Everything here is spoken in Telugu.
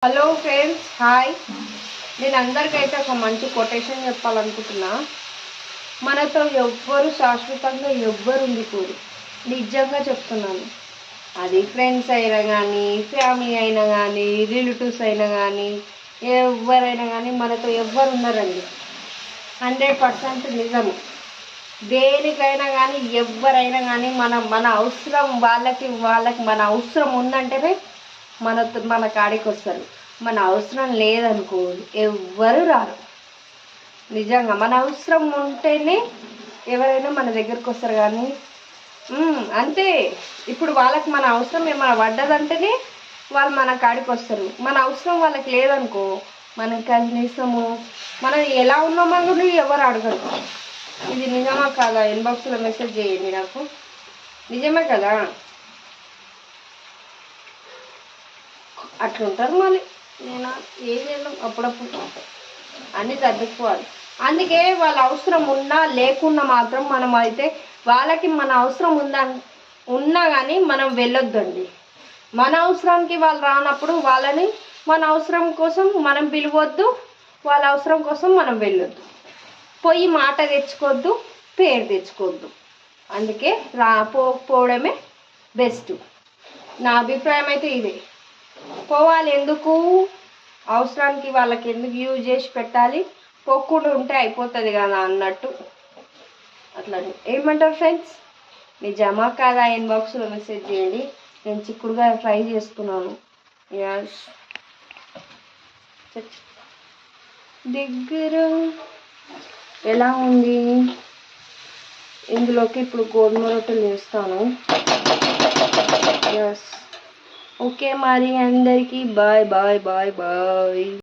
Hello friends, hi. నేను అందరికైతే ఒక మంచి కొటేషన్ చెప్పాలనుకుంటున్నా. మనతో ఎవ్వరు శాశ్వతంగా ఎవ్వరు ఉండిపోరు. నిజంగా చెప్తున్నాను. అది ఫ్రెండ్స్ అయినా కానీ, ఫ్యామిలీ అయినా కానీ, రిలేటివ్స్ అయినా కానీ, ఎవరైనా కానీ మనతో ఎవ్వరు ఉన్నారండి. 100% నిజము. దేనికైనా కానీ ఎవరైనా కానీ మన అవసరం వాళ్ళకి మన అవసరం ఉందంటేనే మన కాడికి వస్తారు. మన అవసరం లేదనుకో ఎవ్వరు రారు. నిజంగా మన అవసరం ఉంటేనే ఎవరైనా మన దగ్గరకు వస్తారు. కానీ అంతే. ఇప్పుడు వాళ్ళకి మన అవసరం ఏమైనా పడ్డదంటేనే వాళ్ళు మన కాడికి వస్తారు. మన అవసరం వాళ్ళకి లేదనుకో మనకి కనీసము మనం ఎలా ఉన్నామో కూడా ఎవరు అడగరు. ఇది నిజమా కాదా? ఇన్బాక్స్లో మెసేజ్ చేయండి నాకు. నిజమే కదా? అట్లుంటారు. మళ్ళీ నేను ఏం చేద్దాం, అప్పుడప్పుడు అన్నీ తగ్గిపోవాలి. అందుకే వాళ్ళ అవసరం ఉన్నా లేకున్నా మాత్రం మనం అయితే వాళ్ళకి మన అవసరం ఉన్నా కానీ మనం వెళ్ళొద్దండి. మన అవసరానికి వాళ్ళు రానప్పుడు వాళ్ళని మన అవసరం కోసం మనం పిలవద్దు, వాళ్ళ అవసరం కోసం మనం వెళ్ళొద్దు. పోయి మాట తెచ్చుకోవద్దు, పేరు తెచ్చుకోవద్దు. అందుకే పోవడమే బెస్ట్. నా అభిప్రాయం అయితే ఇదే. పోవాలి ఎందుకు? అవసరానికి వాళ్ళకి ఎందుకు యూజ్ చేసి పెట్టాలి? పోకుండా ఉంటే అయిపోతుంది కదా అన్నట్టు. అట్లా ఏమంటారు ఫ్రెండ్స్? నిజమా కాదా? ఇన్బాక్స్లో మెసేజ్ చేయండి. నేను చిక్కుడుగా ఫ్రై చేస్తున్నాను. యస్, దగ్గర ఎలా ఉంది? ఇందులోకి ఇప్పుడు గోధుమ రొట్టెలు వేస్తాను. యస్, ఓకే మరి అందరికీ బాయ్ బాయ్ బాయ్ బాయ్.